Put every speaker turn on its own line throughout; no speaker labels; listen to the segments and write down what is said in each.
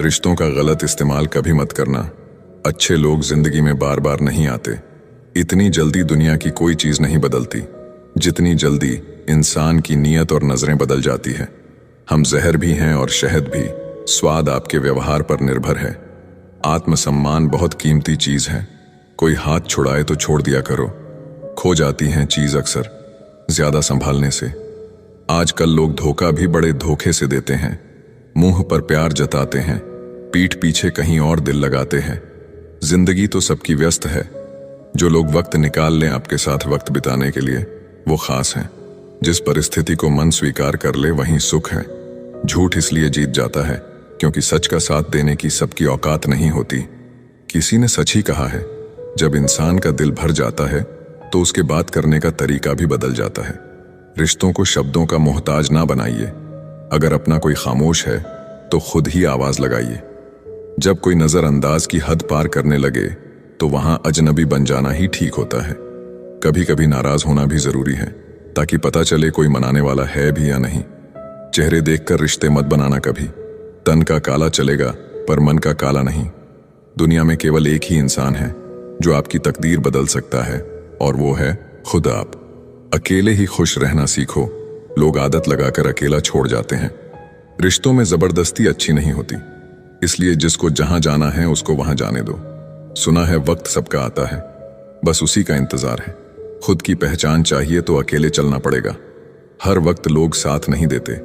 रिश्तों का गलत इस्तेमाल कभी मत करना। अच्छे लोग जिंदगी में बार बार नहीं आते। इतनी जल्दी दुनिया की कोई चीज नहीं बदलती जितनी जल्दी इंसान की नीयत और नजरें बदल जाती है। हम जहर भी हैं और शहद भी, स्वाद आपके व्यवहार पर निर्भर है। आत्मसम्मान बहुत कीमती चीज है। कोई हाथ छुड़ाए तो छोड़ दिया करो। खो जाती हैं चीज अक्सर ज्यादा संभालने से। आजकल लोग धोखा भी बड़े धोखे से देते हैं। मुंह पर प्यार जताते हैं, पीठ पीछे कहीं और दिल लगाते हैं। जिंदगी तो सबकी व्यस्त है। जो लोग वक्त निकाल लें आपके साथ वक्त बिताने के लिए, वो खास हैं। जिस परिस्थिति को मन स्वीकार कर ले वहीं सुख है। झूठ इसलिए जीत जाता है क्योंकि सच का साथ देने की सबकी औकात नहीं होती। किसी ने सच ही कहा है, जब इंसान का दिल भर जाता है तो उसके बात करने का तरीका भी बदल जाता है। रिश्तों को शब्दों का मोहताज ना बनाइए। अगर अपना कोई खामोश है तो खुद ही आवाज लगाइए। जब कोई नजरअंदाज की हद पार करने लगे तो वहां अजनबी बन जाना ही ठीक होता है। कभी कभी नाराज होना भी जरूरी है ताकि पता चले कोई मनाने वाला है भी या नहीं। चेहरे देखकर रिश्ते मत बनाना कभी। तन का काला चलेगा पर मन का काला नहीं। दुनिया में केवल एक ही इंसान है जो आपकी तकदीर बदल सकता है और वो है खुद आप। अकेले ही खुश रहना सीखो। लोग आदत लगाकर अकेला छोड़ जाते हैं। रिश्तों में जबरदस्ती अच्छी नहीं होती, इसलिए जिसको जहां जाना है उसको वहां जाने दो। सुना है वक्त सबका आता है, बस उसी का इंतजार है। खुद की पहचान चाहिए तो अकेले चलना पड़ेगा। हर वक्त लोग साथ नहीं देते।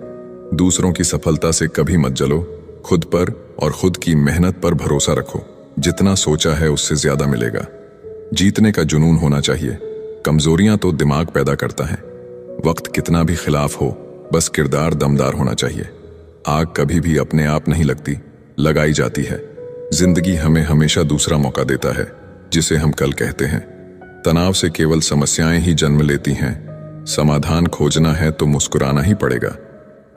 दूसरों की सफलता से कभी मत जलो। खुद पर और खुद की मेहनत पर भरोसा रखो। जितना सोचा है उससे ज्यादा मिलेगा। जीतने का जुनून होना चाहिए। कमजोरियां तो दिमाग पैदा करता है। वक्त कितना भी खिलाफ हो, बस किरदार दमदार होना चाहिए। आग कभी भी अपने आप नहीं लगती, लगाई जाती है। जिंदगी हमें हमेशा दूसरा मौका देता है, जिसे हम कल कहते हैं। तनाव से केवल समस्याएं ही जन्म लेती हैं। समाधान खोजना है तो मुस्कुराना ही पड़ेगा।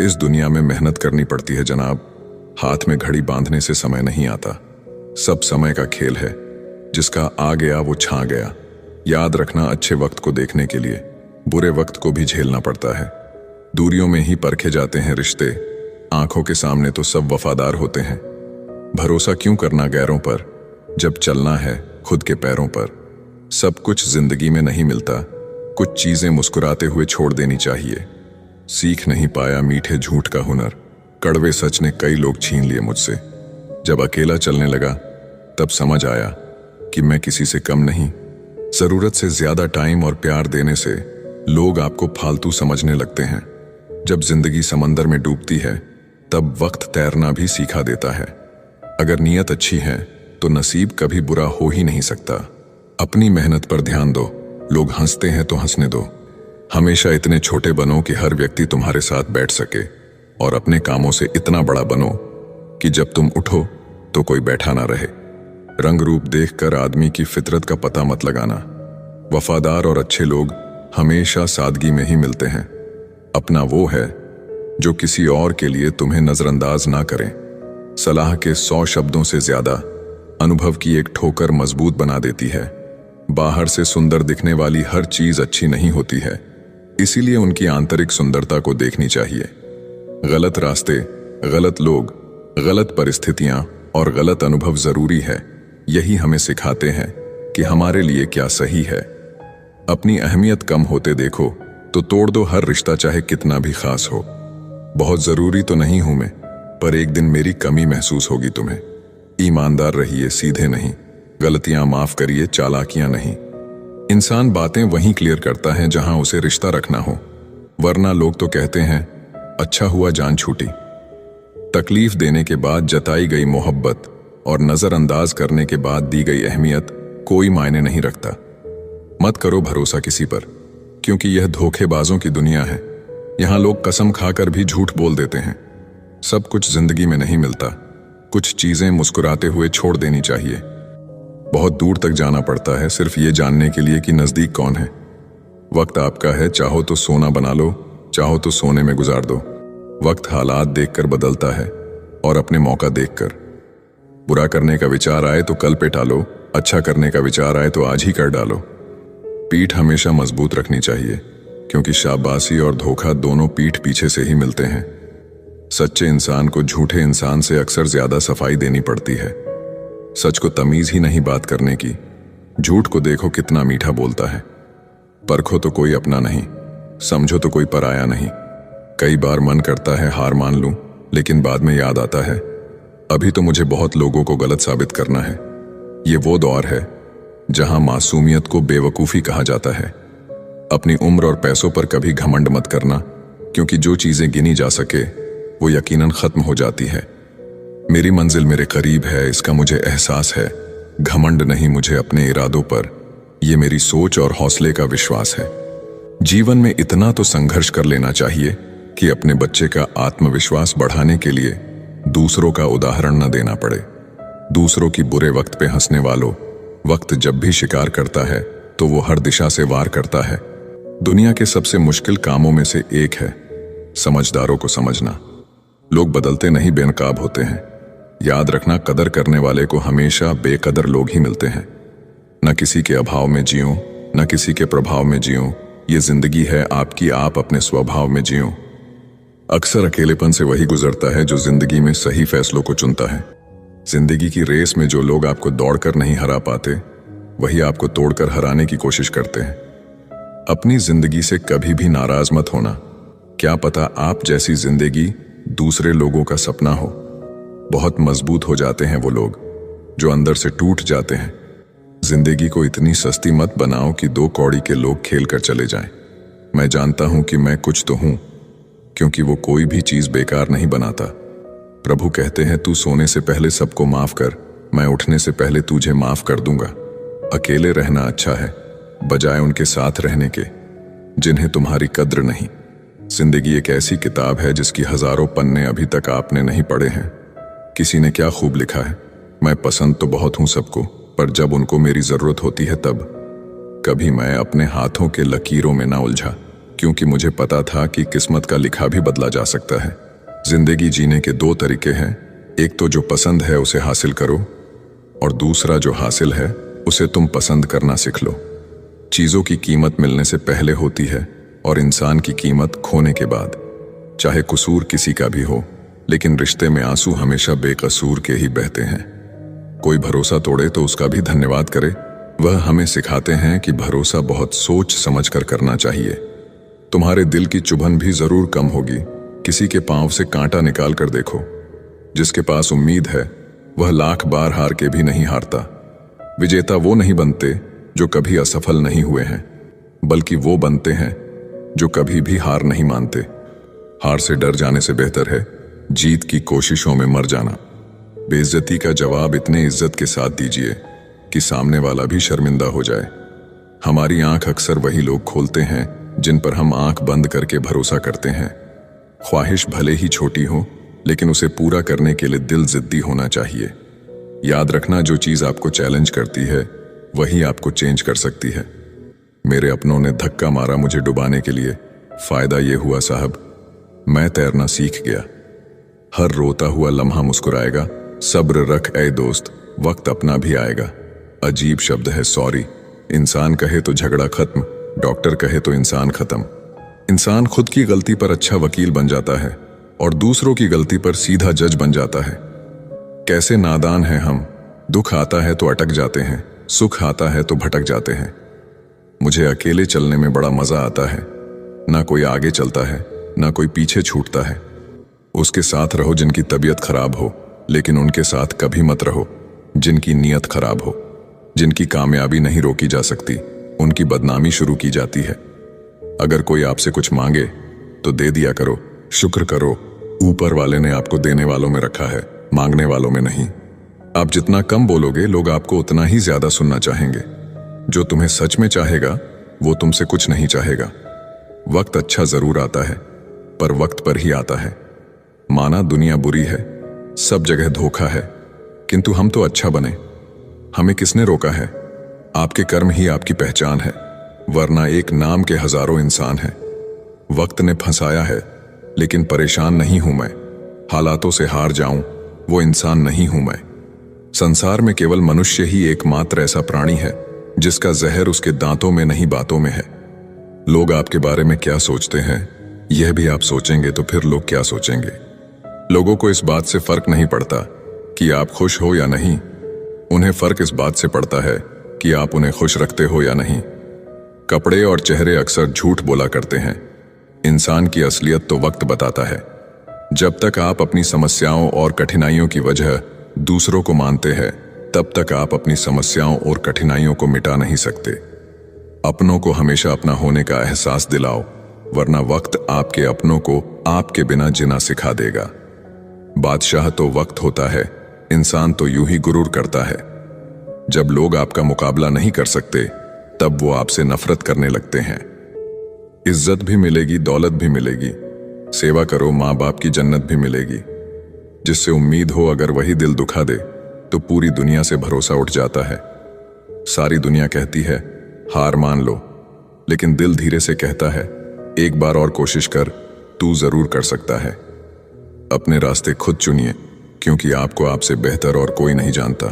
इस दुनिया में मेहनत करनी पड़ती है जनाब। हाथ में घड़ी बांधने से समय नहीं आता। सब समय का खेल है। जिसका आ गया वो छा गया। याद रखना, अच्छे वक्त को देखने के लिए बुरे वक्त को भी झेलना पड़ता है। दूरियों में ही परखे जाते हैं रिश्ते। आंखों के सामने तो सब वफादार होते हैं। भरोसा क्यों करना गैरों पर, जब चलना है खुद के पैरों पर। सब कुछ जिंदगी में नहीं मिलता। कुछ चीजें मुस्कुराते हुए छोड़ देनी चाहिए। सीख नहीं पाया मीठे झूठ का हुनर, कड़वे सच ने कई लोग छीन लिए मुझसे। जब अकेला चलने लगा तब समझ आया कि मैं किसी से कम नहीं। जरूरत से ज्यादा टाइम और प्यार देने से लोग आपको फालतू समझने लगते हैं। जब जिंदगी समंदर में डूबती है तब वक्त तैरना भी सिखा देता है। अगर नीयत अच्छी है तो नसीब कभी बुरा हो ही नहीं सकता। अपनी मेहनत पर ध्यान दो। लोग हंसते हैं तो हंसने दो। हमेशा इतने छोटे बनो कि हर व्यक्ति तुम्हारे साथ बैठ सके, और अपने कामों से इतना बड़ा बनो कि जब तुम उठो तो कोई बैठा ना रहे। रंग रूप देखकर आदमी की फितरत का पता मत लगाना। वफादार और अच्छे लोग हमेशा सादगी में ही मिलते हैं। अपना वो है जो किसी और के लिए तुम्हें नजरअंदाज ना करें। सलाह के 100 शब्दों से ज्यादा अनुभव की एक ठोकर मजबूत बना देती है। बाहर से सुंदर दिखने वाली हर चीज अच्छी नहीं होती है, इसीलिए उनकी आंतरिक सुंदरता को देखनी चाहिए। गलत रास्ते, गलत लोग, गलत परिस्थितियां और गलत अनुभव जरूरी है। यही हमें सिखाते हैं कि हमारे लिए क्या सही है। अपनी अहमियत कम होते देखो तो तोड़ दो हर रिश्ता, चाहे कितना भी खास हो। बहुत जरूरी तो नहीं हूं मैं, पर एक दिन मेरी कमी महसूस होगी तुम्हें। ईमानदार रहिए, सीधे नहीं। गलतियां माफ करिए, चालाकियां नहीं। इंसान बातें वहीं क्लियर करता है जहां उसे रिश्ता रखना हो, वरना लोग तो कहते हैं अच्छा हुआ जान छूटी। तकलीफ देने के बाद जताई गई मोहब्बत और नजरअंदाज करने के बाद दी गई अहमियत कोई मायने नहीं रखता। मत करो भरोसा किसी पर, क्योंकि यह धोखेबाजों की दुनिया है। यहां लोग कसम खाकर भी झूठ बोल देते हैं। सब कुछ जिंदगी में नहीं मिलता। कुछ चीजें मुस्कुराते हुए छोड़ देनी चाहिए। बहुत दूर तक जाना पड़ता है सिर्फ ये जानने के लिए कि नजदीक कौन है। वक्त आपका है, चाहो तो सोना बना लो, चाहो तो सोने में गुजार दो। वक्त हालात देखकर बदलता है और अपने मौका देखकर। बुरा करने का विचार आए तो कल पे टालो, अच्छा करने का विचार आए तो आज ही कर डालो। पीठ हमेशा मजबूत रखनी चाहिए, क्योंकि शाबाशी और धोखा दोनों पीठ पीछे से ही मिलते हैं। सच्चे इंसान को झूठे इंसान से अक्सर ज्यादा सफाई देनी पड़ती है। सच को तमीज ही नहीं बात करने की। झूठ को देखो कितना मीठा बोलता है। परखो तो कोई अपना नहीं, समझो तो कोई पराया नहीं। कई बार मन करता है हार मान लूं, लेकिन बाद में याद आता है अभी तो मुझे बहुत लोगों को गलत साबित करना है। ये वो दौर है जहां मासूमियत को बेवकूफी कहा जाता है। अपनी उम्र और पैसों पर कभी घमंड मत करना, क्योंकि जो चीजें गिनी जा सके वो यकीनन खत्म हो जाती है। मेरी मंजिल मेरे करीब है, इसका मुझे एहसास है। घमंड नहीं मुझे अपने इरादों पर, ये मेरी सोच और हौसले का विश्वास है। जीवन में इतना तो संघर्ष कर लेना चाहिए कि अपने बच्चे का आत्मविश्वास बढ़ाने के लिए दूसरों का उदाहरण न देना पड़े। दूसरों की बुरे वक्त पे हंसने वालों, वक्त जब भी शिकार करता है तो वो हर दिशा से वार करता है। दुनिया के सबसे मुश्किल कामों में से एक है समझदारों को समझना। लोग बदलते नहीं बेनकाब होते हैं। याद रखना, कदर करने वाले को हमेशा बेकदर लोग ही मिलते हैं। न किसी के अभाव में जियो, न किसी के प्रभाव में जियो। ये जिंदगी है आपकी, आप अपने स्वभाव में जियो। अक्सर अकेलेपन से वही गुजरता है जो जिंदगी में सही फैसलों को चुनता है। जिंदगी की रेस में जो लोग आपको दौड़कर नहीं हरा पाते, वही आपको तोड़कर हराने की कोशिश करते हैं। अपनी जिंदगी से कभी भी नाराज मत होना। क्या पता आप जैसी जिंदगी दूसरे लोगों का सपना हो। बहुत मजबूत हो जाते हैं वो लोग जो अंदर से टूट जाते हैं। जिंदगी को इतनी सस्ती मत बनाओ कि दो कौड़ी के लोग खेल कर चले जाएं। मैं जानता हूं कि मैं कुछ तो हूं, क्योंकि वो कोई भी चीज बेकार नहीं बनाता। प्रभु कहते हैं, तू सोने से पहले सबको माफ कर, मैं उठने से पहले तुझे माफ कर दूंगा। अकेले रहना अच्छा है बजाय उनके साथ रहने के जिन्हें तुम्हारी कद्र नहीं। जिंदगी एक ऐसी किताब है जिसकी हजारों पन्ने अभी तक आपने नहीं पढ़े हैं। किसी ने क्या खूब लिखा है, मैं पसंद तो बहुत हूं सबको, पर जब उनको मेरी जरूरत होती है तब। कभी मैं अपने हाथों के लकीरों में ना उलझा, क्योंकि मुझे पता था कि किस्मत का लिखा भी बदला जा सकता है। जिंदगी जीने के दो तरीके हैं, एक तो जो पसंद है उसे हासिल करो, और दूसरा जो हासिल है उसे तुम पसंद करना सीख लो। चीजों की कीमत मिलने से पहले होती है और इंसान की कीमत खोने के बाद। चाहे कसूर किसी का भी हो, लेकिन रिश्ते में आंसू हमेशा बेकसूर के ही बहते हैं। कोई भरोसा तोड़े तो उसका भी धन्यवाद करे। वह हमें सिखाते हैं कि भरोसा बहुत सोच समझ कर करना चाहिए। तुम्हारे दिल की चुभन भी जरूर कम होगी। किसी के पांव से कांटा निकाल कर देखो। जिसके पास उम्मीद है वह लाख बार हार के भी नहीं हारता। विजेता वो नहीं बनते जो कभी असफल नहीं हुए हैं, बल्कि वो बनते हैं जो कभी भी हार नहीं मानते। हार से डर जाने से बेहतर है जीत की कोशिशों में मर जाना। बेइज्जती का जवाब इतने इज्जत के साथ दीजिए कि सामने वाला भी शर्मिंदा हो जाए। हमारी आंख अक्सर वही लोग खोलते हैं जिन पर हम आंख बंद करके भरोसा करते हैं। ख्वाहिश भले ही छोटी हो, लेकिन उसे पूरा करने के लिए दिल जिद्दी होना चाहिए। याद रखना, जो चीज आपको चैलेंज करती है वही आपको चेंज कर सकती है। मेरे अपनों ने धक्का मारा मुझे डुबाने के लिए। फायदा ये हुआ साहब, मैं तैरना सीख गया। हर रोता हुआ लम्हा मुस्कुराएगा। सब्र रख ऐ दोस्त, वक्त अपना भी आएगा। अजीब शब्द है सॉरी। इंसान कहे तो झगड़ा खत्म, डॉक्टर कहे तो इंसान खत्म। इंसान खुद की गलती पर अच्छा वकील बन जाता है और दूसरों की गलती पर सीधा जज बन जाता है। कैसे नादान हैं हम। दुख आता है तो अटक जाते हैं, सुख आता है तो भटक जाते हैं। मुझे अकेले चलने में बड़ा मजा आता है। ना कोई आगे चलता है, ना कोई पीछे छूटता है। उसके साथ रहो जिनकी तबीयत खराब हो, लेकिन उनके साथ कभी मत रहो जिनकी नीयत खराब हो। जिनकी कामयाबी नहीं रोकी जा सकती, उनकी बदनामी शुरू की जाती है। अगर कोई आपसे कुछ मांगे तो दे दिया करो, शुक्र करो। ऊपर वाले ने आपको देने वालों में रखा है, मांगने वालों में नहीं। आप जितना कम बोलोगे, लोग आपको उतना ही ज्यादा सुनना चाहेंगे। जो तुम्हें सच में चाहेगा वो तुमसे कुछ नहीं चाहेगा। वक्त अच्छा जरूर आता है, पर वक्त पर ही आता है। माना दुनिया बुरी है, सब जगह धोखा है, किंतु हम तो अच्छा बने। हमें किसने रोका है? आपके कर्म ही आपकी पहचान है, वरना एक नाम के हजारों इंसान हैं। वक्त ने फंसाया है, लेकिन परेशान नहीं हूं मैं। हालातों से हार जाऊं, वो इंसान नहीं हूं मैं। संसार में केवल मनुष्य ही एकमात्र ऐसा प्राणी है जिसका जहर उसके दांतों में नहीं बातों में है। लोग आपके बारे में क्या सोचते हैं, यह भी आप सोचेंगे तो फिर लोग क्या सोचेंगे। लोगों को इस बात से फर्क नहीं पड़ता कि आप खुश हो या नहीं, उन्हें फर्क इस बात से पड़ता है कि आप उन्हें खुश रखते हो या नहीं। कपड़े और चेहरे अक्सर झूठ बोला करते हैं, इंसान की असलियत तो वक्त बताता है। जब तक आप अपनी समस्याओं और कठिनाइयों की वजह दूसरों को मानते हैं, तब तक आप अपनी समस्याओं और कठिनाइयों को मिटा नहीं सकते। अपनों को हमेशा अपना होने का एहसास दिलाओ, वरना वक्त आपके अपनों को आपके बिना जीना सिखा देगा। बादशाह तो वक्त होता है, इंसान तो यूं ही गुरूर करता है। जब लोग आपका मुकाबला नहीं कर सकते, तब वो आपसे नफरत करने लगते हैं। इज्जत भी मिलेगी, दौलत भी मिलेगी, सेवा करो, माँ बाप की जन्नत भी मिलेगी। जिससे उम्मीद हो अगर वही दिल दुखा दे, तो पूरी दुनिया से भरोसा उठ जाता है। सारी दुनिया कहती है हार मान लो, लेकिन दिल धीरे से कहता है एक बार और कोशिश कर, तू जरूर कर सकता है। अपने रास्ते खुद चुनिए, क्योंकि आपको आपसे बेहतर और कोई नहीं जानता।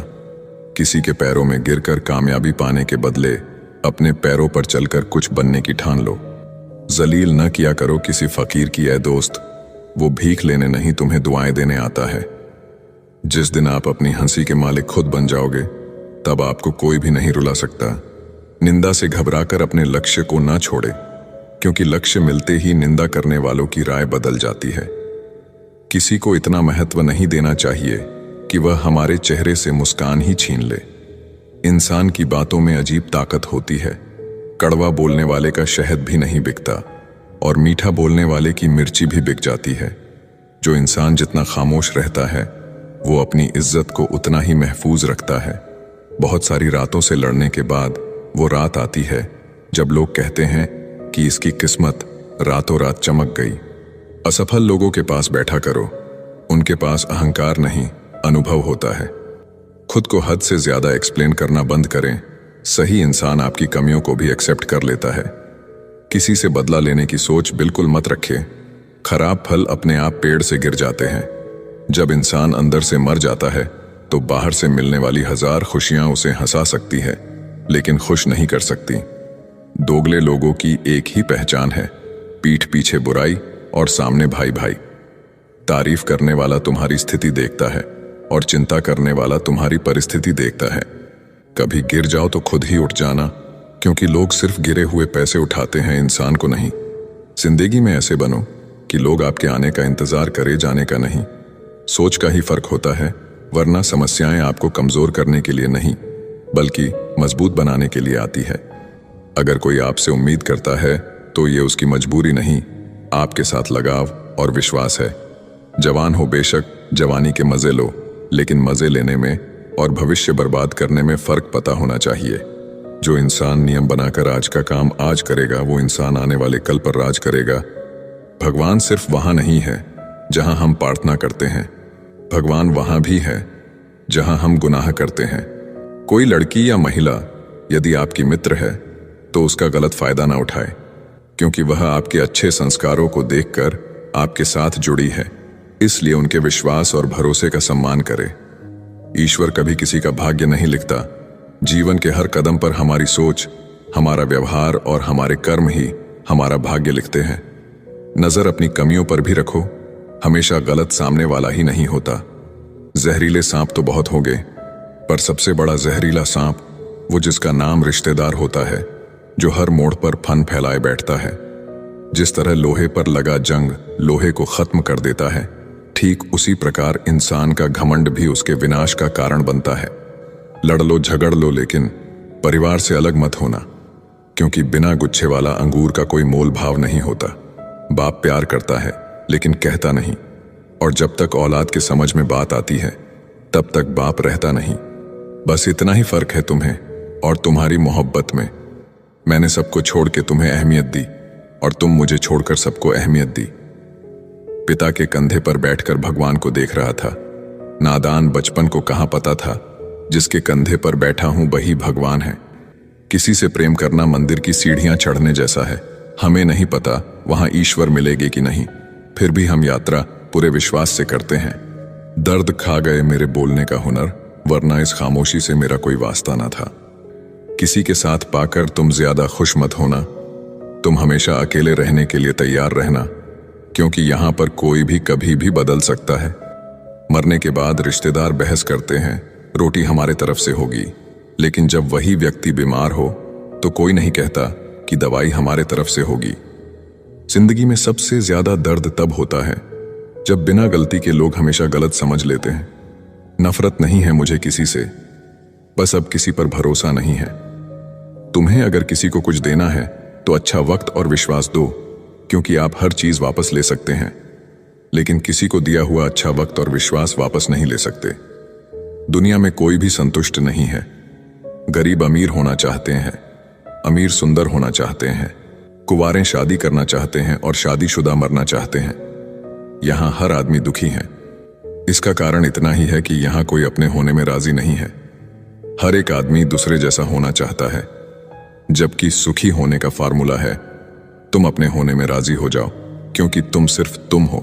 किसी के पैरों में गिरकर कामयाबी पाने के बदले अपने पैरों पर चलकर कुछ बनने की ठान लो। जलील न किया करो किसी फकीर की ऐ दोस्त, वो भीख लेने नहीं तुम्हें दुआएं देने आता है। जिस दिन आप अपनी हंसी के मालिक खुद बन जाओगे, तब आपको कोई भी नहीं रुला सकता। निंदा से घबराकर अपने लक्ष्य को ना छोड़े, क्योंकि लक्ष्य मिलते ही निंदा करने वालों की राय बदल जाती है। किसी को इतना महत्व नहीं देना चाहिए कि वह हमारे चेहरे से मुस्कान ही छीन ले। इंसान की बातों में अजीब ताकत होती है। कड़वा बोलने वाले का शहद भी नहीं बिकता, और मीठा बोलने वाले की मिर्ची भी बिक जाती है। जो इंसान जितना खामोश रहता है, वो अपनी इज्जत को उतना ही महफूज रखता है। बहुत सारी रातों से लड़ने के बाद वो रात आती है जब लोग कहते हैं कि इसकी किस्मत रातों रात चमक गई। असफल लोगों के पास बैठा करो, उनके पास अहंकार नहीं, अनुभव होता है। खुद को हद से ज्यादा एक्सप्लेन करना बंद करें। सही इंसान आपकी कमियों को भी एक्सेप्ट कर लेता है। किसी से बदला लेने की सोच बिल्कुल मत रखें। खराब फल अपने आप पेड़ से गिर जाते हैं। जब इंसान अंदर से मर जाता है, तो बाहर से मिलने वाली 1000 खुशियां उसे हंसा सकती है, लेकिन खुश नहीं कर सकती। दोगले लोगों की एक ही पहचान है, पीठ पीछे बुराई और सामने भाई भाई। तारीफ करने वाला तुम्हारी स्थिति देखता है, और चिंता करने वाला तुम्हारी परिस्थिति देखता है। कभी गिर जाओ तो खुद ही उठ जाना, क्योंकि लोग सिर्फ गिरे हुए पैसे उठाते हैं, इंसान को नहीं। जिंदगी में ऐसे बनो कि लोग आपके आने का इंतजार करे, जाने का नहीं। सोच का ही फर्क होता है, वरना समस्याएं आपको कमजोर करने के लिए नहीं, बल्कि मजबूत बनाने के लिए आती है। अगर कोई आपसे उम्मीद करता है, तो ये उसकी मजबूरी नहीं, आपके साथ लगाव और विश्वास है। जवान हो बेशक, जवानी के मजे लो, लेकिन मजे लेने में और भविष्य बर्बाद करने में फर्क पता होना चाहिए। जो इंसान नियम बनाकर आज का काम आज करेगा, वो इंसान आने वाले कल पर राज करेगा। भगवान सिर्फ वहां नहीं है जहां हम प्रार्थना करते हैं, भगवान वहां भी है जहां हम गुनाह करते हैं। कोई लड़की या महिला यदि आपकी मित्र है, तो उसका गलत फायदा ना उठाए, क्योंकि वह आपके अच्छे संस्कारों को देखकर आपके साथ जुड़ी है। इसलिए उनके विश्वास और भरोसे का सम्मान करें। ईश्वर कभी किसी का भाग्य नहीं लिखता। जीवन के हर कदम पर हमारी सोच, हमारा व्यवहार और हमारे कर्म ही हमारा भाग्य लिखते हैं। नजर अपनी कमियों पर भी रखो, हमेशा गलत सामने वाला ही नहीं होता। जहरीले सांप तो बहुत हो गए, पर सबसे बड़ा जहरीला सांप वो जिसका नाम रिश्तेदार होता है, जो हर मोड़ पर फन फैलाए बैठता है। जिस तरह लोहे पर लगा जंग लोहे को खत्म कर देता है, ठीक उसी प्रकार इंसान का घमंड भी उसके विनाश का कारण बनता है। लड़ लो, झगड़ लो, लेकिन परिवार से अलग मत होना, क्योंकि बिना गुच्छे वाला अंगूर का कोई मोल भाव नहीं होता। बाप प्यार करता है, लेकिन कहता नहीं, और जब तक औलाद के समझ में बात आती है, तब तक बाप रहता नहीं। बस इतना ही फर्क है तुम्हें और तुम्हारी मोहब्बत में। मैंने सबको छोड़ के तुम्हें अहमियत दी, और तुम मुझे छोड़कर सबको अहमियत दी। पिता के कंधे पर बैठकर भगवान को देख रहा था। नादान बचपन को कहाँ पता था, जिसके कंधे पर बैठा हूं वही भगवान है। किसी से प्रेम करना मंदिर की सीढ़ियां चढ़ने जैसा है। हमें नहीं पता वहां ईश्वर मिलेगी कि नहीं, फिर भी हम यात्रा पूरे विश्वास से करते हैं। दर्द खा गए मेरे बोलने का हुनर, वरना इस खामोशी से मेरा कोई वास्ता ना था। किसी के साथ पाकर तुम ज्यादा खुश मत होना। तुम हमेशा अकेले रहने के लिए तैयार रहना, क्योंकि यहां पर कोई भी कभी भी बदल सकता है। मरने के बाद रिश्तेदार बहस करते हैं, रोटी हमारे तरफ से होगी, लेकिन जब वही व्यक्ति बीमार हो तो कोई नहीं कहता कि दवाई हमारे तरफ से होगी। जिंदगी में सबसे ज्यादा दर्द तब होता है जब बिना गलती के लोग हमेशा गलत समझ लेते हैं। नफरत नहीं है मुझे किसी से, बस अब किसी पर भरोसा नहीं है। तुम्हें अगर किसी को कुछ देना है तो अच्छा वक्त और विश्वास दो, क्योंकि आप हर चीज वापस ले सकते हैं, लेकिन किसी को दिया हुआ अच्छा वक्त और विश्वास वापस नहीं ले सकते। दुनिया में कोई भी संतुष्ट नहीं है। गरीब अमीर होना चाहते हैं, अमीर सुंदर होना चाहते हैं, कुंवारे शादी करना चाहते हैं और शादीशुदा मरना चाहते हैं। यहां हर आदमी दुखी है। इसका कारण इतना ही है कि यहां कोई अपने होने में राजी नहीं है। हर एक आदमी दूसरे जैसा होना चाहता है, जबकि सुखी होने का फार्मूला है तुम अपने होने में राजी हो जाओ, क्योंकि तुम सिर्फ तुम हो।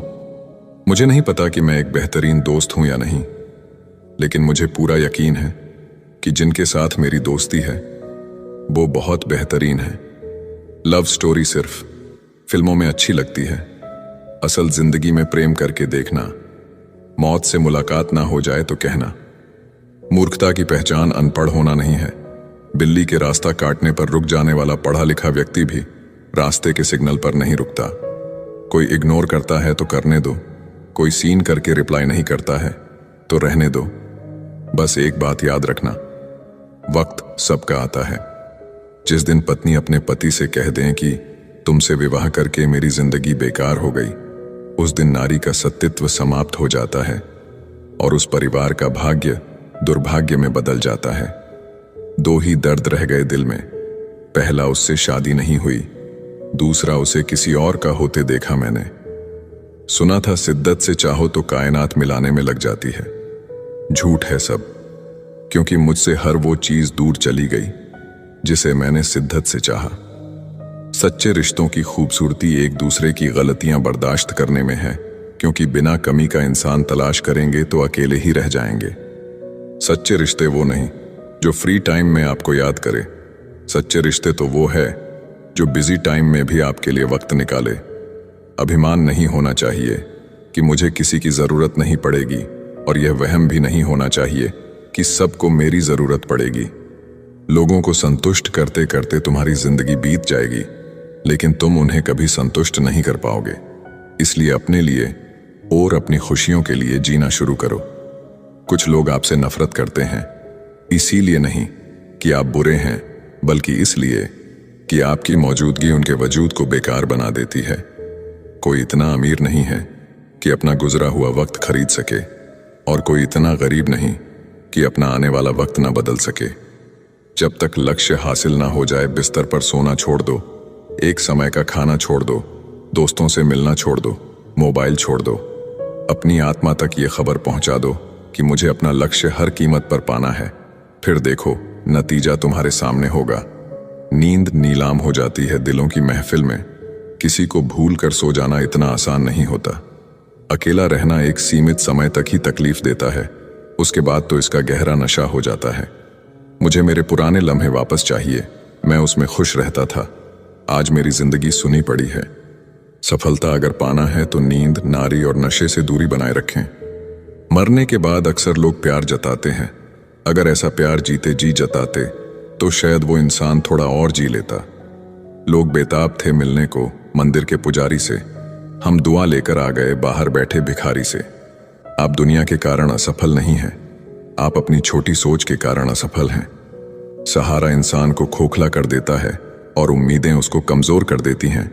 मुझे नहीं पता कि मैं एक बेहतरीन दोस्त हूं या नहीं, लेकिन मुझे पूरा यकीन है कि जिनके साथ मेरी दोस्ती है वो बहुत बेहतरीन है। लव स्टोरी सिर्फ फिल्मों में अच्छी लगती है, असल जिंदगी में प्रेम करके देखना। मौत से मुलाकात ना हो जाए तो कहना। मूर्खता की पहचान अनपढ़ होना नहीं है। बिल्ली के रास्ता काटने पर रुक जाने वाला पढ़ा लिखा व्यक्ति भी रास्ते के सिग्नल पर नहीं रुकता। कोई इग्नोर करता है तो करने दो, कोई सीन करके रिप्लाई नहीं करता है तो रहने दो। बस एक बात याद रखना, वक्त सबका आता है। जिस दिन पत्नी अपने पति से कह दें कि तुमसे विवाह करके मेरी जिंदगी बेकार हो गई, उस दिन नारी का सतीत्व समाप्त हो जाता है और उस परिवार का भाग्य दुर्भाग्य में बदल जाता है। दो ही दर्द रह गए दिल में, पहला उससे शादी नहीं हुई, दूसरा उसे किसी और का होते देखा मैंने। सुना था शिद्दत से चाहो तो कायनात मिलाने में लग जाती है। झूठ है सब, क्योंकि मुझसे हर वो चीज दूर चली गई जिसे मैंने शिद्दत से चाहा। सच्चे रिश्तों की खूबसूरती एक दूसरे की गलतियां बर्दाश्त करने में है, क्योंकि बिना कमी का इंसान तलाश करेंगे तो अकेले ही रह जाएंगे। सच्चे रिश्ते वो नहीं जो फ्री टाइम में आपको याद करे, सच्चे रिश्ते तो वो है जो बिजी टाइम में भी आपके लिए वक्त निकाले। अभिमान नहीं होना चाहिए कि मुझे किसी की जरूरत नहीं पड़ेगी, और यह वहम भी नहीं होना चाहिए कि सबको मेरी जरूरत पड़ेगी। लोगों को संतुष्ट करते करते तुम्हारी जिंदगी बीत जाएगी, लेकिन तुम उन्हें कभी संतुष्ट नहीं कर पाओगे। इसलिए अपने लिए और अपनी खुशियों के लिए जीना शुरू करो। कुछ लोग आपसे नफरत करते हैं, इसीलिए नहीं कि आप बुरे हैं, बल्कि इसलिए कि आपकी मौजूदगी उनके वजूद को बेकार बना देती है। कोई इतना अमीर नहीं है कि अपना गुजरा हुआ वक्त खरीद सके, और कोई इतना गरीब नहीं कि अपना आने वाला वक्त ना बदल सके। जब तक लक्ष्य हासिल ना हो जाए, बिस्तर पर सोना छोड़ दो, एक समय का खाना छोड़ दो, दोस्तों से मिलना छोड़ दो, मोबाइल छोड़ दो। अपनी आत्मा तक ये खबर पहुंचा दो कि मुझे अपना लक्ष्य हर कीमत पर पाना है। फिर देखो, नतीजा तुम्हारे सामने होगा। नींद नीलाम हो जाती है दिलों की महफिल में। किसी को भूल कर सो जाना इतना आसान नहीं होता। अकेला रहना एक सीमित समय तक ही तकलीफ देता है, उसके बाद तो इसका गहरा नशा हो जाता है। मुझे मेरे पुराने लम्हे वापस चाहिए, मैं उसमें खुश रहता था। आज मेरी जिंदगी सुनी पड़ी है। सफलता अगर पाना है तो नींद, नारी और नशे से दूरी बनाए रखें। मरने के बाद अक्सर लोग प्यार जताते हैं। अगर ऐसा प्यार जीते जी जताते तो शायद वो इंसान थोड़ा और जी लेता। लोग बेताब थे मिलने को मंदिर के पुजारी से, हम दुआ लेकर आ गए बाहर बैठे भिखारी से। आप दुनिया के कारण असफल नहीं हैं, आप अपनी छोटी सोच के कारण असफल हैं। सहारा इंसान को खोखला कर देता है और उम्मीदें उसको कमजोर कर देती हैं।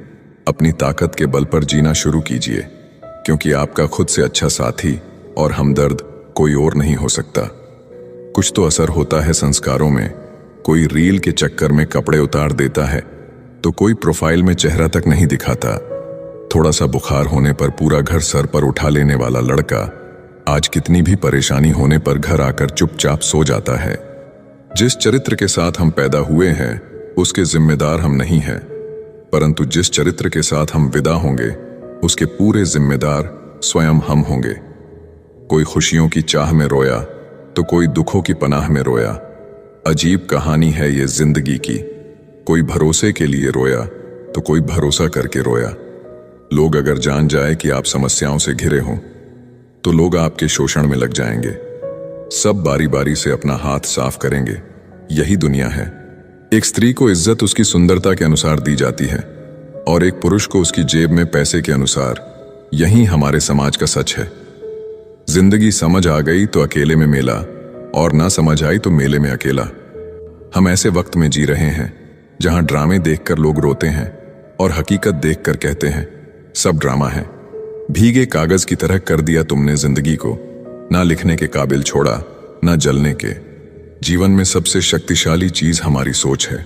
अपनी ताकत के बल पर जीना शुरू कीजिए, क्योंकि आपका खुद से अच्छा साथी और हमदर्द कोई और नहीं हो सकता। कुछ तो असर होता है संस्कारों में। कोई रील के चक्कर में कपड़े उतार देता है तो कोई प्रोफाइल में चेहरा तक नहीं दिखाता। थोड़ा सा बुखार होने पर पूरा घर सर पर उठा लेने वाला लड़का आज कितनी भी परेशानी होने पर घर आकर चुपचाप सो जाता है। जिस चरित्र के साथ हम पैदा हुए हैं उसके जिम्मेदार हम नहीं हैं, परंतु जिस चरित्र के साथ हम विदा होंगे उसके पूरे जिम्मेदार स्वयं हम होंगे। कोई खुशियों की चाह में रोया तो कोई दुखों की पनाह में रोया। अजीब कहानी है ये जिंदगी की। कोई भरोसे के लिए रोया तो कोई भरोसा करके रोया। लोग अगर जान जाए कि आप समस्याओं से घिरे हों तो लोग आपके शोषण में लग जाएंगे। सब बारी बारी से अपना हाथ साफ करेंगे। यही दुनिया है। एक स्त्री को इज्जत उसकी सुंदरता के अनुसार दी जाती है और एक पुरुष को उसकी जेब में पैसे के अनुसार। यही हमारे समाज का सच है। जिंदगी समझ आ गई तो अकेले में मेला, और ना समझ आई तो मेले में अकेला। हम ऐसे वक्त में जी रहे हैं जहां ड्रामे देखकर लोग रोते हैं और हकीकत देखकर कहते हैं सब ड्रामा है। भीगे कागज की तरह कर दिया तुमने जिंदगी को, ना लिखने के काबिल छोड़ा ना जलने के। जीवन में सबसे शक्तिशाली चीज हमारी सोच है,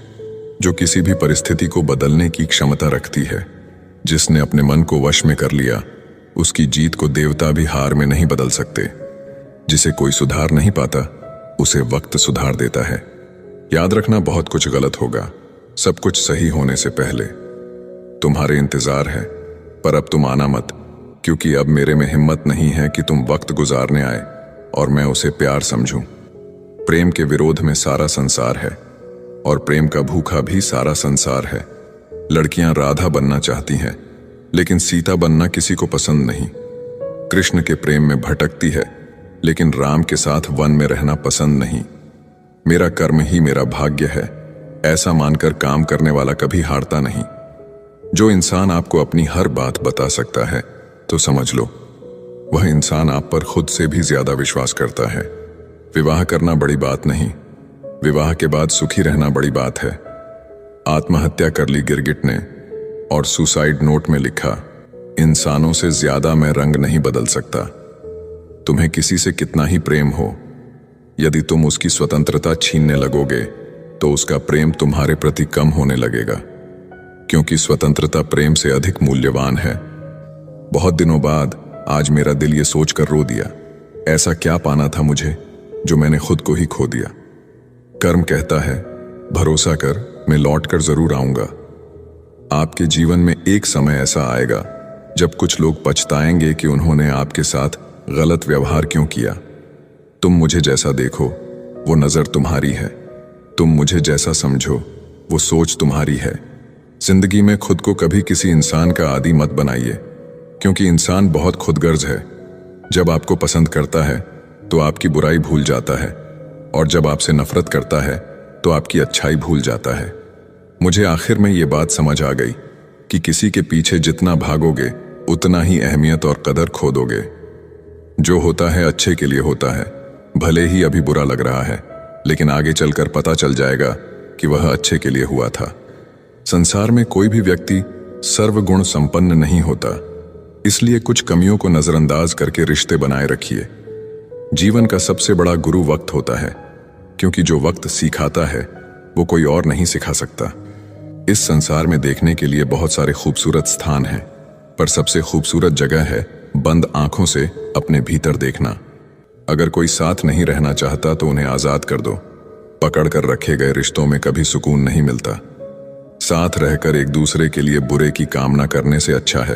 जो किसी भी परिस्थिति को बदलने की क्षमता रखती है। जिसने अपने मन को वश में कर लिया, उसकी जीत को देवता भी हार में नहीं बदल सकते। जिसे कोई सुधार नहीं पाता, उसे वक्त सुधार देता है। याद रखना, बहुत कुछ गलत होगा सब कुछ सही होने से पहले। तुम्हारे इंतजार है, पर अब तुम आना मत, क्योंकि अब मेरे में हिम्मत नहीं है कि तुम वक्त गुजारने आए और मैं उसे प्यार समझूं। प्रेम के विरोध में सारा संसार है और प्रेम का भूखा भी सारा संसार है। लड़कियां राधा बनना चाहती हैं, लेकिन सीता बनना किसी को पसंद नहीं। कृष्ण के प्रेम में भटकती है, लेकिन राम के साथ वन में रहना पसंद नहीं। मेरा कर्म ही मेरा भाग्य है, ऐसा मानकर काम करने वाला कभी हारता नहीं। जो इंसान आपको अपनी हर बात बता सकता है तो समझ लो, वह इंसान आप पर खुद से भी ज्यादा विश्वास करता है। विवाह करना बड़ी बात नहीं, विवाह के बाद सुखी रहना बड़ी बात है। आत्महत्या कर ली गिरगिट ने और सुसाइड नोट में लिखा, इंसानों से ज्यादा मैं रंग नहीं बदल सकता। तुम्हें किसी से कितना ही प्रेम हो, यदि तुम उसकी स्वतंत्रता छीनने लगोगे तो उसका प्रेम तुम्हारे प्रति कम होने लगेगा, क्योंकि स्वतंत्रता प्रेम से अधिक मूल्यवान है। बहुत दिनों बाद आज मेरा दिल ये सोचकर रो दिया, ऐसा क्या पाना था मुझे जो मैंने खुद को ही खो दिया। कर्म कहता है, भरोसा कर, मैं लौट कर जरूर आऊंगा। आपके जीवन में एक समय ऐसा आएगा जब कुछ लोग पछताएंगे कि उन्होंने आपके साथ गलत व्यवहार क्यों किया। तुम मुझे जैसा देखो वो नजर तुम्हारी है, तुम मुझे जैसा समझो वो सोच तुम्हारी है। जिंदगी में खुद को कभी किसी इंसान का आदी मत बनाइए, क्योंकि इंसान बहुत खुदगर्ज है। जब आपको पसंद करता है तो आपकी बुराई भूल जाता है, और जब आपसे नफरत करता है तो आपकी अच्छाई भूल जाता है। मुझे आखिर में ये बात समझ आ गई कि किसी के पीछे जितना भागोगे उतना ही अहमियत और कदर खो दोगे। जो होता है अच्छे के लिए होता है, भले ही अभी बुरा लग रहा है, लेकिन आगे चलकर पता चल जाएगा कि वह अच्छे के लिए हुआ था। संसार में कोई भी व्यक्ति सर्वगुण संपन्न नहीं होता, इसलिए कुछ कमियों को नजरअंदाज करके रिश्ते बनाए रखिए। जीवन का सबसे बड़ा गुरु वक्त होता है, क्योंकि जो वक्त सिखाता है वो कोई और नहीं सिखा सकता। इस संसार में देखने के लिए बहुत सारे खूबसूरत स्थान हैं, पर सबसे खूबसूरत जगह है बंद आंखों से अपने भीतर देखना। अगर कोई साथ नहीं रहना चाहता तो उन्हें आजाद कर दो। पकड़ कर रखे गए रिश्तों में कभी सुकून नहीं मिलता। साथ रहकर एक दूसरे के लिए बुरे की कामना करने से अच्छा है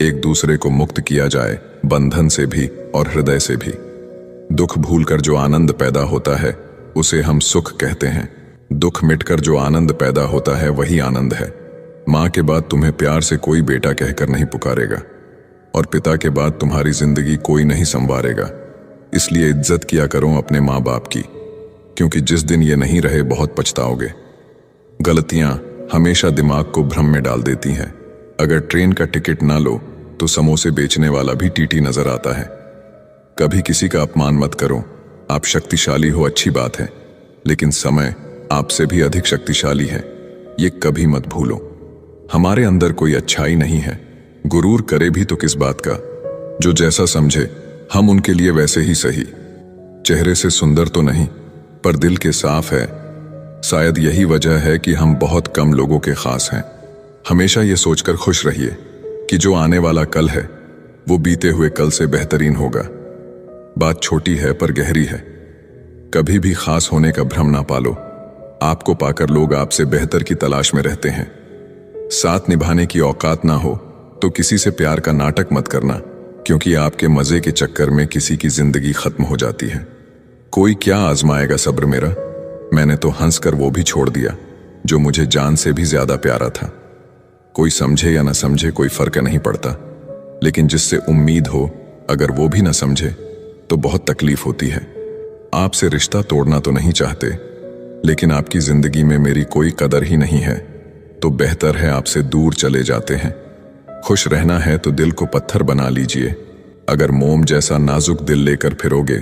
एक दूसरे को मुक्त किया जाए, बंधन से भी और हृदय से भी। दुख भूलकर जो आनंद पैदा होता है उसे हम सुख कहते हैं। दुख मिटकर जो आनंद पैदा होता है वही आनंद है। माँ के बाद तुम्हें प्यार से कोई बेटा कहकर नहीं पुकारेगा, और पिता के बाद तुम्हारी जिंदगी कोई नहीं संवारेगा। इसलिए इज्जत किया करो अपने माँ बाप की, क्योंकि जिस दिन ये नहीं रहे बहुत पछताओगे। गलतियां हमेशा दिमाग को भ्रम में डाल देती हैं। अगर ट्रेन का टिकट ना लो तो समोसे बेचने वाला भी टीटी नजर आता है। कभी किसी का अपमान मत करो। आप शक्तिशाली हो अच्छी बात है, लेकिन समय आपसे भी अधिक शक्तिशाली है, ये कभी मत भूलो। हमारे अंदर कोई अच्छाई नहीं है, गुरूर करे भी तो किस बात का। जो जैसा समझे हम उनके लिए वैसे ही सही। चेहरे से सुंदर तो नहीं, पर दिल के साफ है। शायद यही वजह है कि हम बहुत कम लोगों के खास हैं। हमेशा ये सोचकर खुश रहिए कि जो आने वाला कल है वो बीते हुए कल से बेहतरीन होगा। बात छोटी है पर गहरी है। कभी भी खास होने का भ्रम ना पालो। आपको पाकर लोग आपसे बेहतर की तलाश में रहते हैं। साथ निभाने की औकात ना हो तो किसी से प्यार का नाटक मत करना, क्योंकि आपके मजे के चक्कर में किसी की जिंदगी खत्म हो जाती है। कोई क्या आजमाएगा सब्र मेरा। मैंने तो हंसकर वो भी छोड़ दिया जो मुझे जान से भी ज्यादा प्यारा था। कोई समझे या ना समझे कोई फर्क नहीं पड़ता, लेकिन जिससे उम्मीद हो अगर वो भी ना समझे तो बहुत तकलीफ होती है। आपसे रिश्ता तोड़ना तो नहीं चाहते, लेकिन आपकी जिंदगी में मेरी कोई कदर ही नहीं है तो बेहतर है आपसे दूर चले जाते हैं। खुश रहना है तो दिल को पत्थर बना लीजिए। अगर मोम जैसा नाजुक दिल लेकर फिरोगे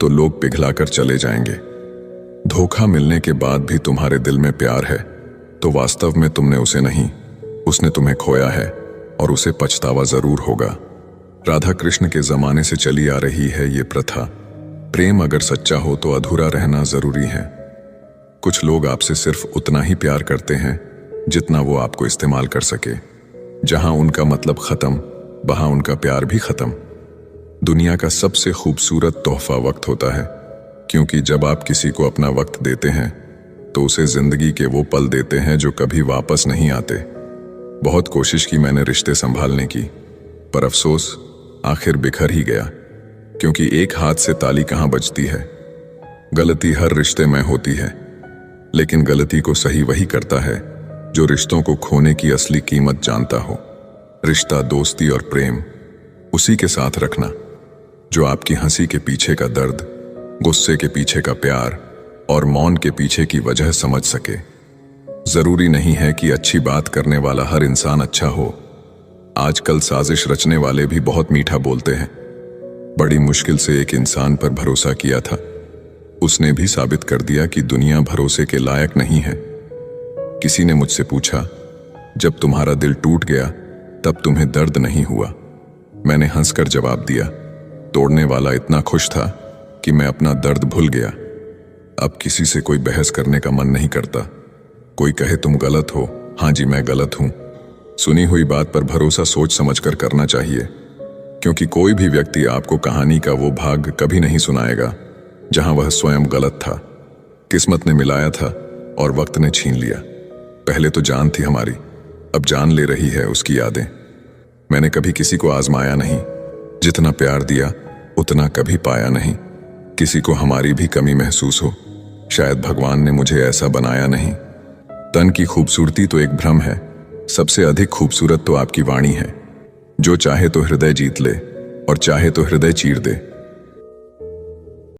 तो लोग पिघलाकर चले जाएंगे। धोखा मिलने के बाद भी तुम्हारे दिल में प्यार है तो वास्तव में तुमने उसे नहीं, उसने तुम्हें खोया है और उसे पछतावा जरूर होगा। राधा कृष्ण के जमाने से चली आ रही है ये प्रथा। प्रेम अगर सच्चा हो तो अधूरा रहना जरूरी है। कुछ लोग आपसे सिर्फ उतना ही प्यार करते हैं जितना वो आपको इस्तेमाल कर सके। जहां उनका मतलब खत्म, वहां उनका प्यार भी खत्म। दुनिया का सबसे खूबसूरत तोहफा वक्त होता है, क्योंकि जब आप किसी को अपना वक्त देते हैं तो उसे जिंदगी के वो पल देते हैं जो कभी वापस नहीं आते। बहुत कोशिश की मैंने रिश्ते संभालने की, पर अफसोस आखिर बिखर ही गया, क्योंकि एक हाथ से ताली कहां बजती है। गलती हर रिश्ते में होती है, लेकिन गलती को सही वही करता है जो रिश्तों को खोने की असली कीमत जानता हो। रिश्ता, दोस्ती और प्रेम उसी के साथ रखना जो आपकी हंसी के पीछे का दर्द, गुस्से के पीछे का प्यार और मौन के पीछे की वजह समझ सके। जरूरी नहीं है कि अच्छी बात करने वाला हर इंसान अच्छा हो। आजकल साजिश रचने वाले भी बहुत मीठा बोलते हैं। बड़ी मुश्किल से एक इंसान पर भरोसा किया था, उसने भी साबित कर दिया कि दुनिया भरोसे के लायक नहीं है। किसी ने मुझसे पूछा, जब तुम्हारा दिल टूट गया तब तुम्हें दर्द नहीं हुआ? मैंने हंसकर जवाब दिया, तोड़ने वाला इतना खुश था कि मैं अपना दर्द भूल गया। अब किसी से कोई बहस करने का मन नहीं करता। कोई कहे तुम गलत हो, हाँ जी मैं गलत हूं। सुनी हुई बात पर भरोसा सोच समझकर करना चाहिए, क्योंकि कोई भी व्यक्ति आपको कहानी का वो भाग कभी नहीं सुनाएगा जहां वह स्वयं गलत था। किस्मत ने मिलाया था और वक्त ने छीन लिया। पहले तो जान थी हमारी, अब जान ले रही है उसकी यादें। मैंने कभी किसी को आजमाया नहीं, जितना प्यार दिया उतना कभी पाया नहीं। किसी को हमारी भी कमी महसूस हो, शायद भगवान ने मुझे ऐसा बनाया नहीं। तन की खूबसूरती तो एक भ्रम है, सबसे अधिक खूबसूरत तो आपकी वाणी है। जो चाहे तो हृदय जीत ले और चाहे तो हृदय चीर दे।